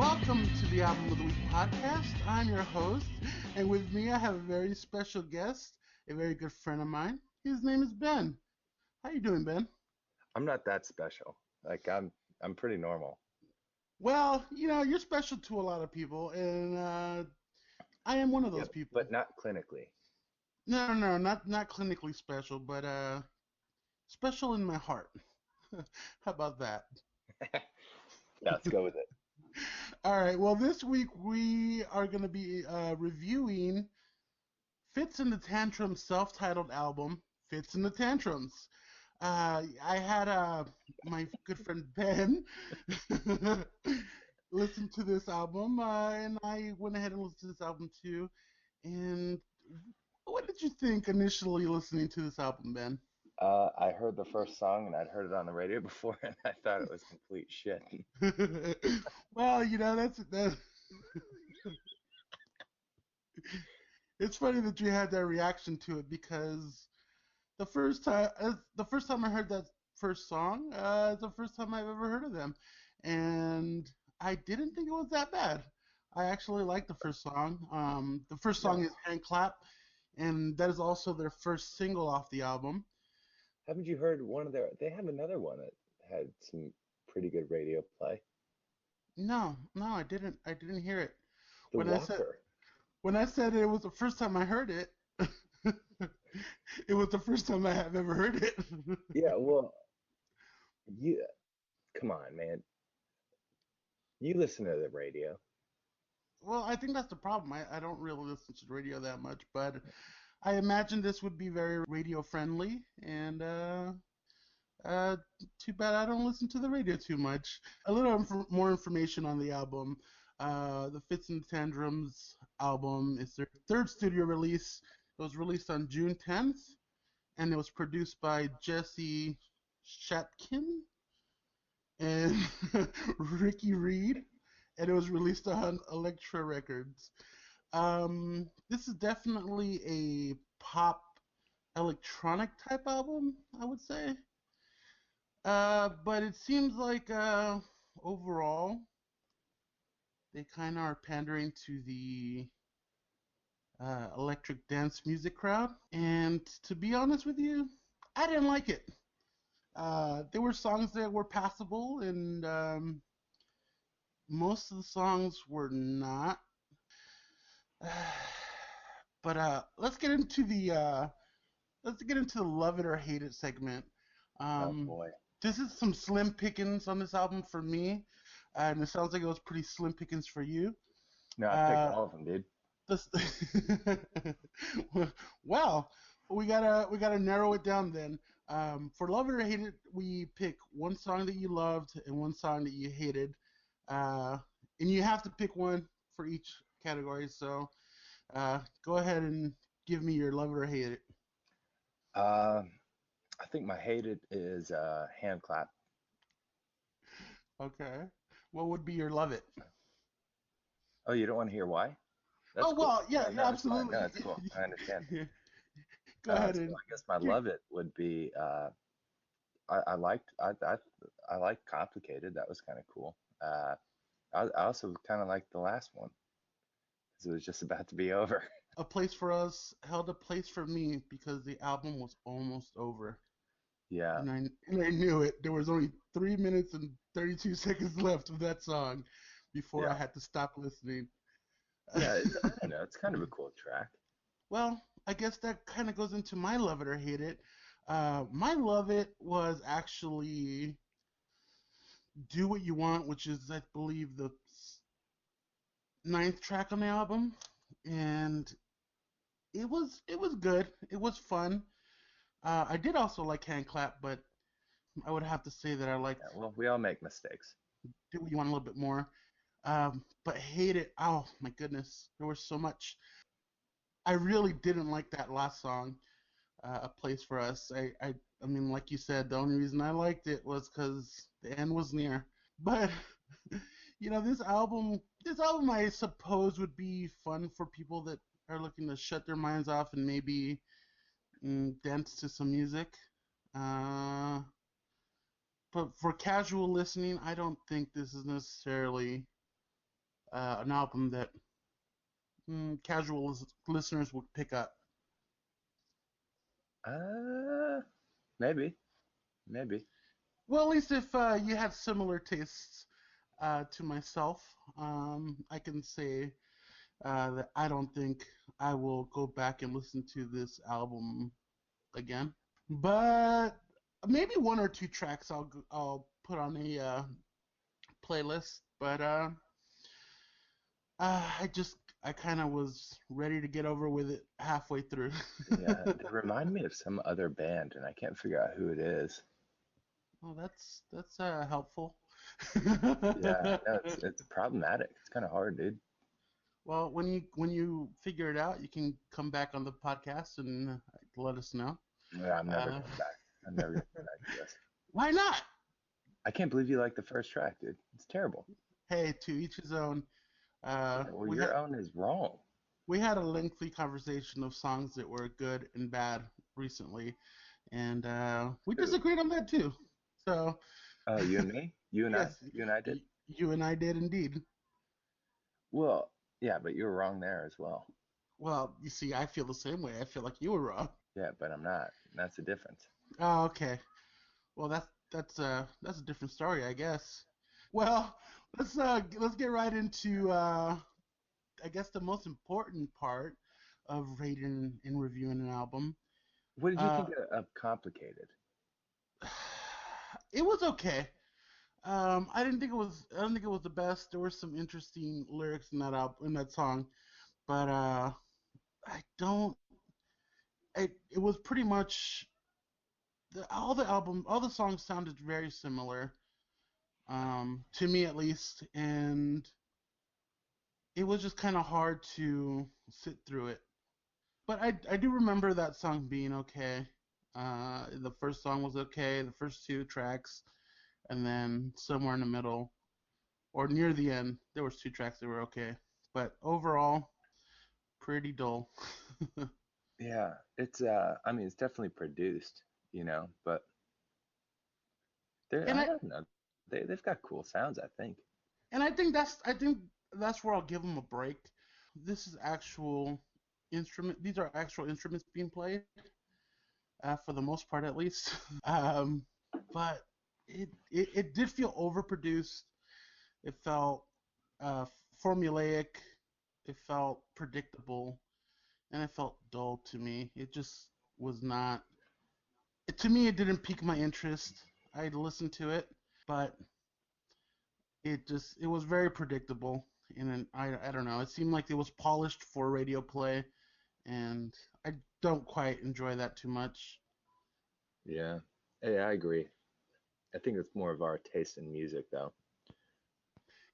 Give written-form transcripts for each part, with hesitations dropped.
Welcome to the Album of the Week podcast. I'm your host, and with me I have a very special guest, a very good friend of mine. His name is Ben. How you doing, Ben? I'm not that special. I'm pretty normal. Well, you're special to a lot of people, and I am one of Yeah, those people. but not clinically. No, not clinically special, but special in my heart. How about that? Yeah, let's go with it. All right. Well, this week we are going to be reviewing Fitz and the Tantrums self-titled album, Fitz and the Tantrums. I had my good friend Ben listen to this album, and I went ahead and listened to this album too. And what did you think initially listening to this album, Ben? I heard the first song and I'd heard it on the radio before, and I thought it was complete shit. Well, that's it's funny that you had that reaction to it because the first time I heard that first song, it's the first time I've ever heard of them, and I didn't think it was that bad. I actually liked the first song. The first Yeah. song is Hand Clap, and that is also their first single off the album. Haven't you heard one of their? They have another one that had some pretty good radio play. No, I didn't. I didn't hear it. The When I said Whopper. when I said it was the first time I heard it, it was the first time I have ever heard it. Yeah, well, you come on, man. You listen to the radio. Well, I think that's the problem. I don't really listen to the radio that much, but I imagine this would be very radio friendly, and uh, too bad I don't listen to the radio too much. A little more information on the album. The Fitz and Tantrums album is their third studio release. It was released on June 10th, and it was produced by Jesse Shatkin and Ricky Reed, and it was released on Elektra Records. This is definitely a pop electronic type album, I would say. But it seems like overall they kind of are pandering to the electric dance music crowd. And to be honest with you, I didn't like it. There were songs that were passable, and most of the songs were not. But let's get into the love it or hate it segment. Oh Um, boy. this is some slim pickings on this album for me, and it sounds like it was pretty slim pickings for you. No, I picked Uh, all of them, dude. this, well, we gotta narrow it down then. For love it or hate it, we pick one song that you loved and one song that you hated, uh, and you have to pick one for each category. So go ahead and give me your love it or hate it. Uh, I think my hated is Hand Clap. Okay. What would be your love it? Oh, you don't want to hear why? That's Oh cool. well, yeah, No, yeah, no, it's fine. No, absolutely. it's cool. I understand. Go ahead So and I guess my give. love it would be I liked I liked Complicated. That was kind of cool. I also kind of liked the last one because it was just about to be over. A Place for Us held a place for me because the album was almost over, Yeah, and I knew it. There was only 3 minutes and 32 seconds left of that song before I yeah, had to stop listening. yeah. I don't know. It's kind of a cool track. Well, I guess that kind of goes into my love it or hate it. My love it was actually Do What You Want, which is, I believe, the ninth track on the album, and it was good. It was fun. I did also like Hand Clap, but I would have to say that I Yeah, liked well, we all make mistakes. Do What You Want a little bit more. But hate it. Oh my goodness, there was so much. I really didn't like that last song, A Place for Us. I mean, like you said, the only reason I liked it was because the end was near. But this album, I suppose, would be fun for people that are looking to shut their minds off and maybe dance to some music. Uh, but for casual listening, I don't think this is necessarily an album that casual listeners would pick up. Uh, maybe, maybe. Well, at least if you had similar tastes to myself, I can say that I don't think I will go back and listen to this album again. But maybe one or two tracks I'll put on a playlist. But I kind of was ready to get over with it halfway through. Yeah, they remind me of some other band, and I can't figure out who it is. Well, that's helpful. Yeah, no, it's problematic. It's kind of hard, dude. Well, when you figure it out, you can come back on the podcast and let us know. Yeah, I'm never Uh, coming back. I'm never coming back to this. why not? I can't believe you like the first track, dude. It's terrible. Hey, to each his own. Yeah, well, We your had own is wrong. a lengthy conversation of songs that were good and bad recently, and we Who? disagreed on that too. So Oh, you and me? You and I? yes, You and I did? you and I did indeed. Well, yeah, but you were wrong there as well. Well, you see, I feel the same way. I feel like you were wrong. Yeah, but I'm not. That's the difference. Oh, okay. Well, that's a different story, I guess. Well, let's get right into I guess the most important part of rating and reviewing an album. What did you Uh, think of Complicated? it was okay. I didn't think it was. I don't think it was the best. There were some interesting lyrics in that in that song, but I don't. It was pretty much all the songs sounded very similar, to me at least, and it was just kind of hard to sit through it. But I do remember that song being okay. The first song was okay, the first two tracks, and then somewhere in the middle or near the end, there was two tracks that were okay. But overall, pretty dull. Yeah, it's I mean it's definitely produced, but they're and I I don't know. They've got cool sounds, I think. I think that's where I'll give them a break. This is actual instrument. These are actual instruments being played, for the most part at least. um, but it did feel overproduced. It felt uh, formulaic. It felt predictable, and it felt dull to me. It just was not. To me, it didn't pique my interest. I'd listen to it, but it was very predictable, and I don't know. It seemed like it was polished for radio play, and I don't quite enjoy that too much. Yeah. Hey, I agree. I think it's more of our taste in music, though.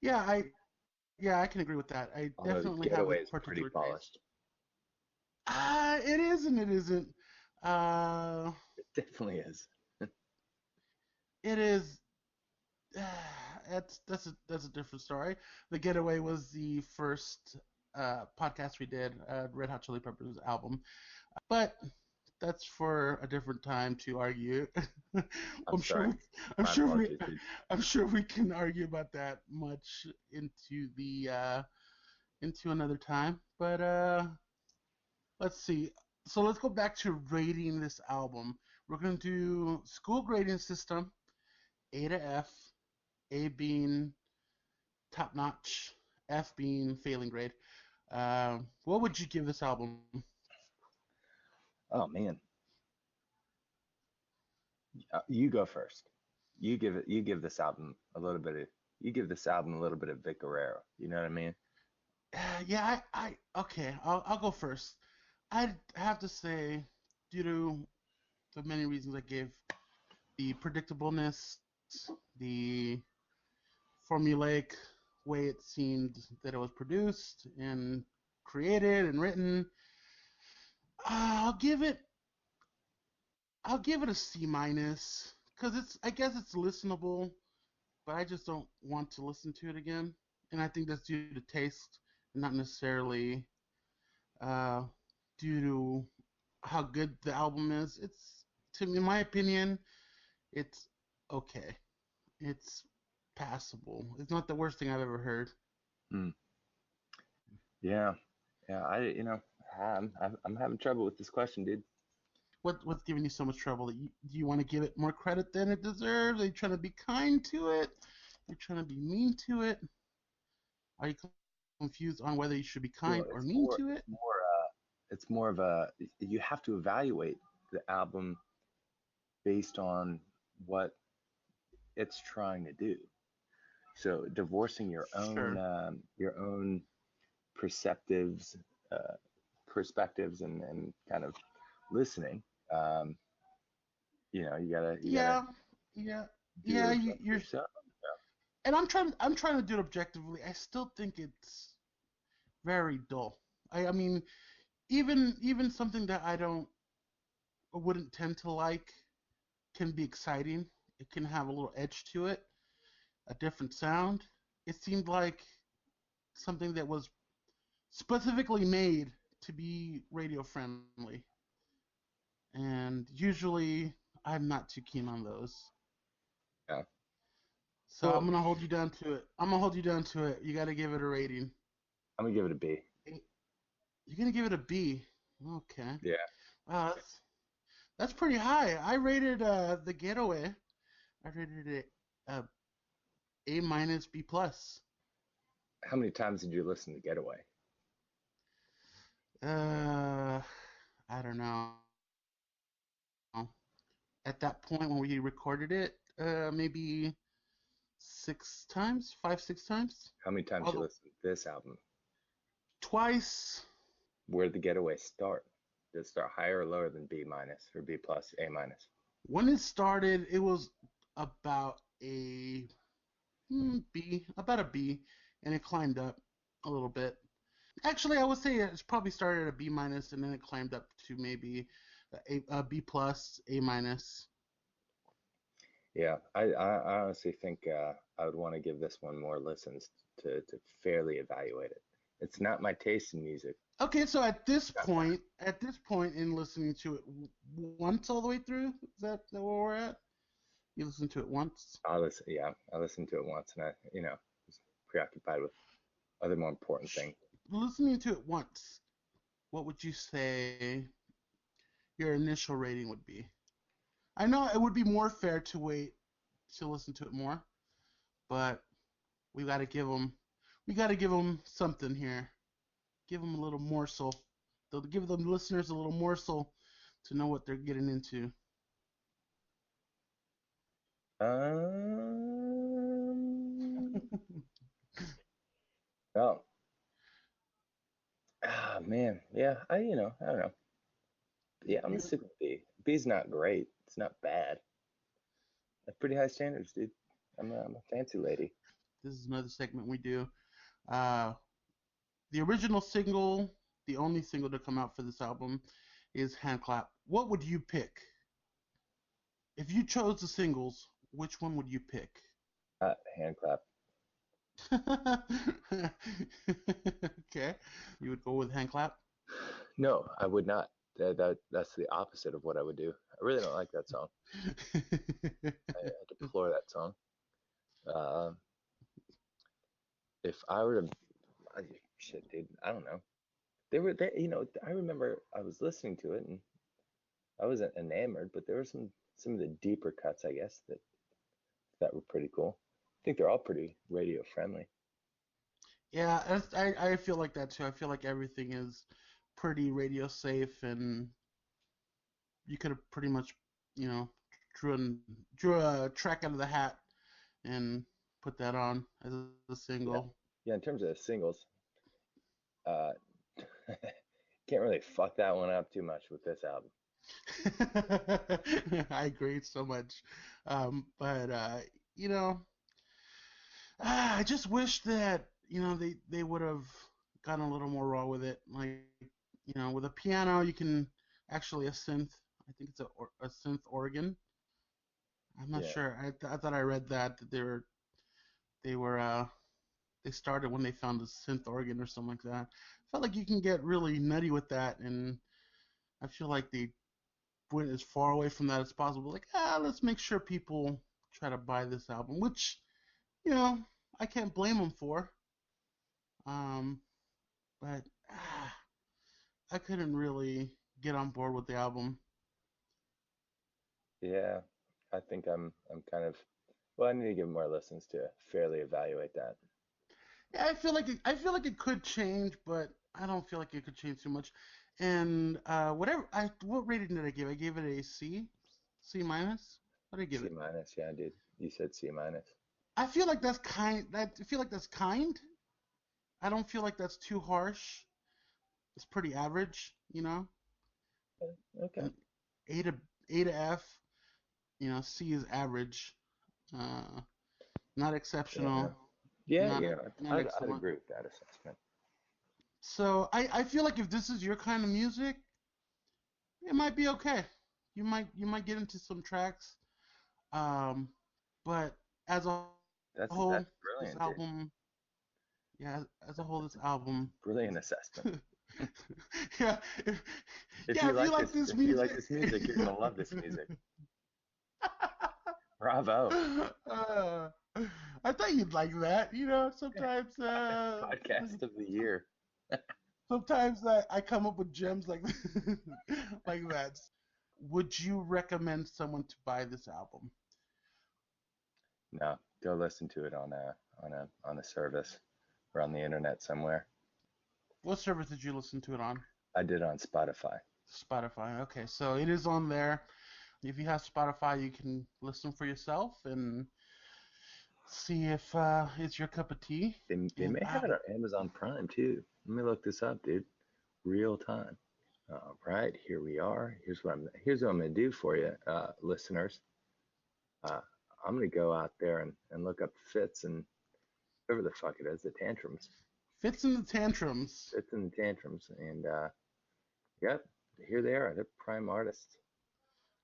Yeah, I can agree with that. I Although definitely have a Getaway is pretty particular taste. polished. It is and it isn't. Uh, It definitely is. it is. That's a different story. The Getaway was the first podcast we did, Red Hot Chili Peppers album, but that's for a different time to argue. I'm I'm sure sorry. we, I'm My sure we, apologies, dude. I'm sure we can argue about that much into another time. But let's see. So let's go back to rating this album. We're gonna do school grading system, A to F, A being top notch, F being failing grade. What would you give this album? Oh man, you go first. You give it. You give this album a little bit of. You give this album a little bit of Vic Guerrero. You know what I mean? Yeah, okay, I'll go first. I'd have to say, due to the many reasons I gave, the predictableness, the formulaic way it seemed that it was produced and created and written, I'll give it I'll give it a C minus because I guess it's listenable, but I just don't want to listen to it again, and I think that's due to taste, not necessarily uh, due to how good the album is. In my opinion, it's okay. It's passable. It's not the worst thing I've ever heard. Hmm. Yeah, yeah. I'm having trouble with this question, dude. What's giving you so much trouble? Do you want to give it more credit than it deserves? Are you trying to be kind to it? You're trying to be mean to it? Are you confused on whether you should be Well, kind or mean to it? it's more of a, you have to evaluate the album based on what it's trying to do. So divorcing Sure. your own perceptives, uh, perspectives, and kind of listening. Um, you gotta Yeah, yeah, do yeah. it You're, objectively. So and I'm trying to do it objectively. I still think it's very dull. I mean, even something that I don't wouldn't tend to like can be exciting. It can have a little edge to it, a different sound. It seemed like something that was specifically made to be radio friendly, and usually I'm not too keen on those. yeah. So I'm Well, gonna hold you down to it. I'm gonna hold you down to it. You got to give it a rating. I'm gonna give it a B. You're gonna give it a B. Okay. Yeah. Wow, that's pretty high. I rated the Getaway. I rated it uh, A minus B plus. How many times did you listen to Getaway? Uh, I don't know. At that point when we recorded it, maybe 6 times, 5, 6 times. How many times you Although listened to this album? twice. Where did the Getaway start? Did it start higher or lower than B minus or B plus, A minus? When it started, it was about a about a B, and it climbed up a little bit. Actually, I would say it's probably started at a B minus, and then it climbed up to maybe a B plus, A minus. Yeah, I honestly think I would want to give this one more listens to fairly evaluate it. It's not my taste in music. Okay, so Not bad. at this point in listening to it once all the way through, is that where we're at? You listened to it once. Yeah, I listened to it once and I was preoccupied with other more important things. Listening to it once, what would you say your initial rating would be? I know it would be more fair to wait to listen to it more, but we got to give them we got to give them something here. Give them a little morsel. They'll give the listeners a little morsel to know what they're getting into. Oh, man, yeah, I don't know. Yeah, I'm gonna You, stick with B. B's not great. It's not bad. That's pretty high standards, dude. I'm a fancy lady. this is another segment we do. Uh, the original single, the only single to come out for this album, is Hand Clap. What would you pick if you chose the singles? Which one would you pick? Hand clap. Okay, you would go with Hand Clap. No, I would not. That's the opposite of what I would do. I really don't like that song. I deplore that song. Uh, if I were to, I, shit, dude, I don't know. I remember I was listening to it and I wasn't enamored, but there were some of the deeper cuts, I guess, that were pretty cool. I think they're all pretty radio friendly. Yeah, I feel like that too. I feel like everything is pretty radio safe, and you could have pretty much, you know, drew a track out of the hat and put that on as a Yeah, single. yeah. In terms of singles, uh, can't really fuck that one up too much with this album. I agree so much, but you know, I just wish that they would have gotten a little more raw with it. Like, with a piano, you can actually a synth. I think it's a synth organ. I'm not Yeah, sure. I thought I read that they were they started when they found the synth organ or something like that. I felt like you can get really nutty with that, and I feel like they went as far away from that as possible. Like, let's make sure people try to buy this album, which you know I can't blame them for. Um, but I couldn't really get on board with the album. Yeah, I think I'm kind of well, I need to give more listens to fairly evaluate that. Yeah, I feel like it could change, but I don't feel like it could change too much. And what rating did I give? I gave it a C, C minus. What did I give C it? minus, yeah, dude. You said C minus. I feel like that's kind. I feel like that's kind. I don't feel like that's too harsh. It's pretty average, you know. Okay. And A to A to F, you know, C is average. Uh, Not Yeah. exceptional, Yeah, not not I'd excellent. agree with that assessment. So I feel like if this is your kind of music, it might be okay. You might get into some tracks. Um, but as a That's whole, this brilliant, dude. album, yeah, as a whole, this album, Brilliant assessment. yeah, yeah. If you like this If you like music, this music, you're gonna love this music. Bravo. uh, I thought you'd like that. You know, Podcast of the year. sometimes I come up with gems like like that. Would you recommend someone to buy this album? No, go listen to it on a service or on the internet somewhere. What service did you listen to it on? I did on Spotify. Spotify. Okay, so it is on there. If you have Spotify, you can listen for yourself and see if it's your cup of tea. They And may have it on Amazon Prime too. Let me look this up, dude. Real time. All right, here we are. Here's what I'm gonna do for you, listeners. Uh, I'm gonna go out there and look up Fitz and whoever the fuck it is, the Tantrums. Fits in the Tantrums. Fitz and the Tantrums, and yep, here they are. They're prime artists.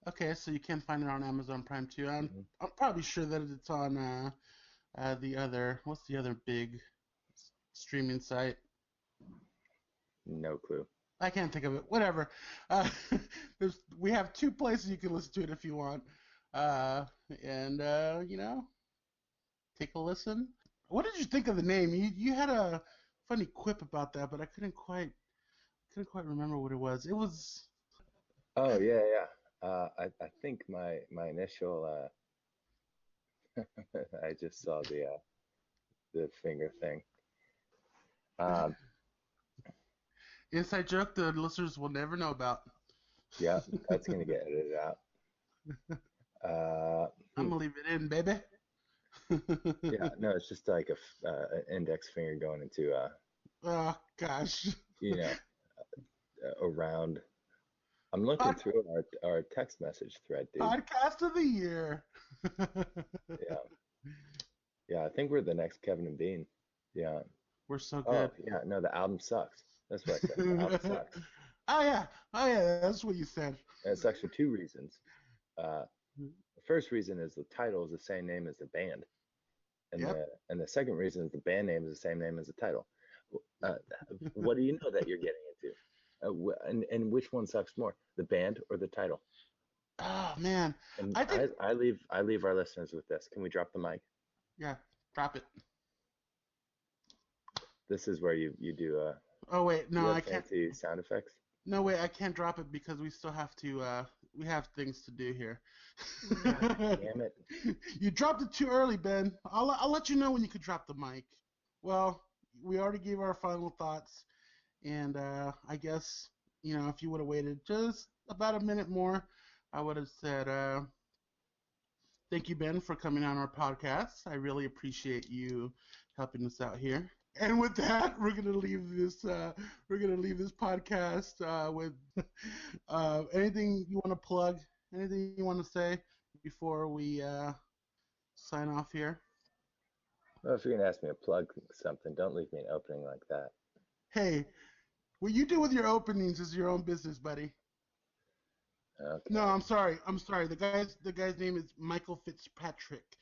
Okay, so you can find it on Amazon Prime too. Mhm. I'm probably sure that it's on the other what's the other big streaming site? No clue. I can't think of it. Whatever. Uh, we have two places you can listen to it if you want. Uh, and you know, take a listen. What did you think of the name? You had a funny quip about that, but I couldn't quite remember what it was. It was Oh yeah, yeah. I think my initial I just saw the finger thing. Um, inside joke the listeners will never know about. yeah, that's gonna get edited out. Uh, I'm hmm. gonna leave it in, baby. Yeah, no, it's just like an index finger going into Oh gosh. you know, around. I'm looking Pod, through our text message thread, dude. podcast of the year. Yeah, yeah, I think we're the next Kevin and Bean. Yeah. We're so Oh, good. yeah, no, the album sucks. That's what I said. The album Oh sucks. yeah, oh yeah, that's what you said. And it sucks for two reasons. Uh, the first reason is the title is the same name as the band, and Yep. the second reason is the band name is the same name as the title. Uh, what do you know that you're getting into? And which one sucks more, the band or the title? Oh man, And I think I leave our listeners with this. Can we drop the mic? yeah. Drop it. This is where you do Oh wait, you no, have I can't. fancy sound effects. No wait, I can't drop it because we still have to. We have things to do here. God damn it! You dropped it too early, Ben. I'll let you know when you could drop the mic. Well, we already gave our final thoughts, and I guess you know if you would have waited just about a minute more, I would have said thank you, Ben, for coming on our podcast. I really appreciate you helping us out here. And with that, we're gonna leave this. We're gonna leave this podcast with anything you want to plug, anything you want to say before we sign off here. Well, if you're gonna ask me to plug something, don't leave me an opening like that. Hey, what you do with your openings is your own business, buddy. No, Okay. I'm sorry. I'm sorry. The guy's name is Michael Fitzpatrick,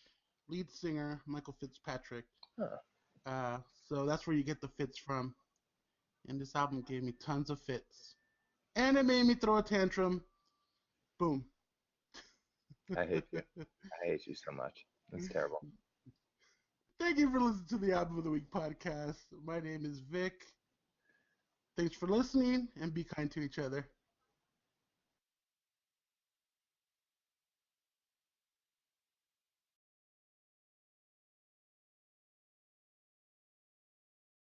lead singer Michael Fitzpatrick. Huh. Uh, so that's where you get the fits from. And this album gave me tons of fits, and it made me throw a tantrum. Boom. I hate you. I hate you so much. That's terrible. Thank you for listening to the Album of the Week podcast. My name is Vic. Thanks for listening and be kind to each other.